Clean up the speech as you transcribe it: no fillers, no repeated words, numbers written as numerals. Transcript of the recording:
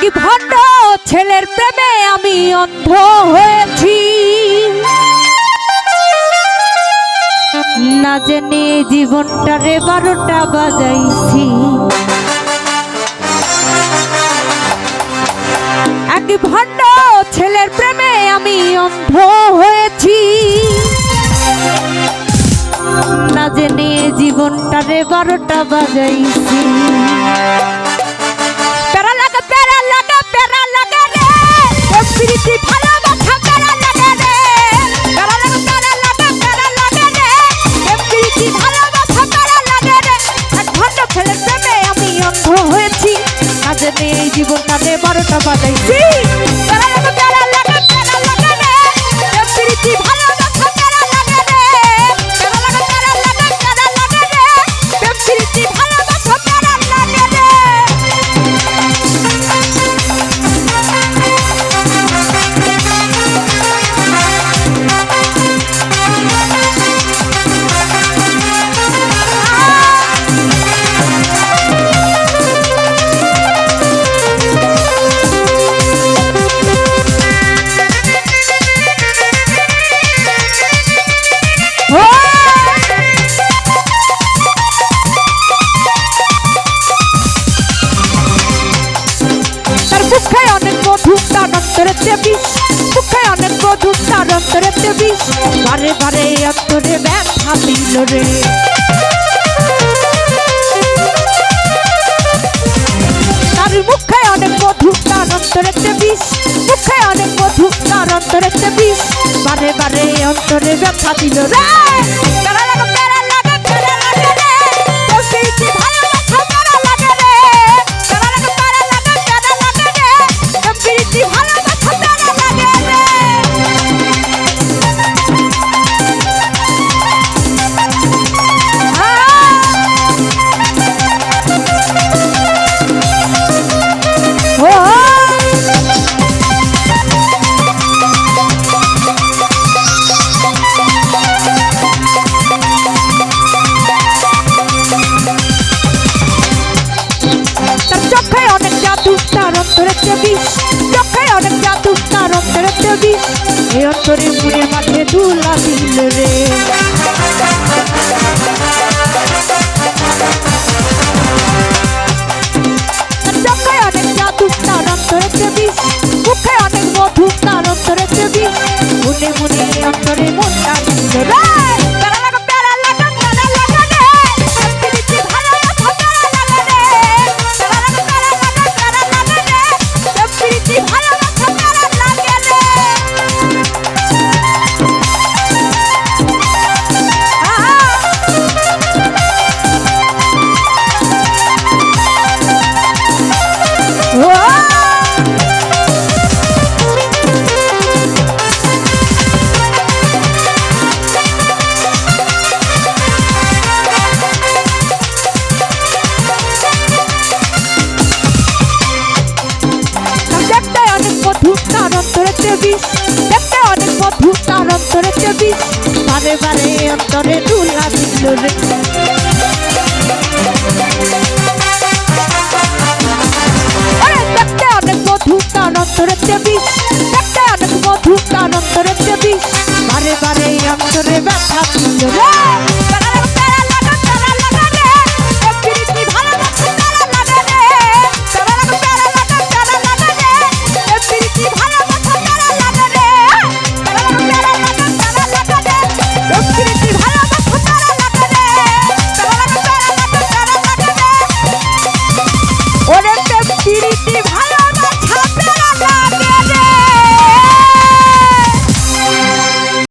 কি ভণ্ড ছেলের প্রেমে আমি অন্ধ হয়েছি, না জেনে জীবনটারে 12টা বাজাইছি। এক ভণ্ড ছেলের প্রেমে আমি অন্ধ হয়েছি, না জেনে জীবনটারে 12টা বাজাইছি। প্যারা লাগে প্যারা লাগে প্যারা লাগে রে, প্রীতি ভালোবাসা প্যারা লাগে রে। প্যারা লাগে প্যারা লাগে প্যারা লাগে রে, প্রীতি ভালোবাসা প্যারা লাগে রে। এক ভণ্ড ছেলের প্রেমে আমি অন্ধ হয়েছি, না জেনে এই জীবনটারে 12টা বাজাইছি। প্যারা লাগে প্যারা লাগে প্যারা লাগে রে, প্রীতি ভালোবাসা প্যারা লাগে রে। প্যারা লাগে প্যারা লাগে প্যারা লাগে রে, প্রীতি ভালোবাসা প্যারা লাগে রে। বারে বারে অন্তরে ব্যথা দিল রে। তার মুখে অনেক মধু, তার অন্তরেতে বিষ। মুখে অনেক মধু, তার অন্তরেতে বিষ। বারে বারে অন্তরে ব্যথা দিল রে। প্যারা লাগে প্যারা লাগে প্যারা লাগে রে, প্রীতি ভালোবাসা প্যারা লাগে রে। প্যারা লাগে প্যারা লাগে প্যারা লাগে রে, প্রীতি ভালোবাসা প্যারা লাগে রে। এই অন্তরে মুড়ে মাঠে দুলা দিল রে। চোখে অনেক জাদু, তার অন্তরেতে বিষ। মুখে অনেক মধু, তার অন্তরেতে বিষ। মনে মনে অন্তরে মনটা দিল রে। বারে বারে অন্তরে দুলা দিল রে। দেখতে অনেক মধু, তার অন্তরেতে বিষ। দেখতে অনেক মধু, তার অন্তরেতে বিষ। বারে বারে অন্তরে ব্যথা দিল রে।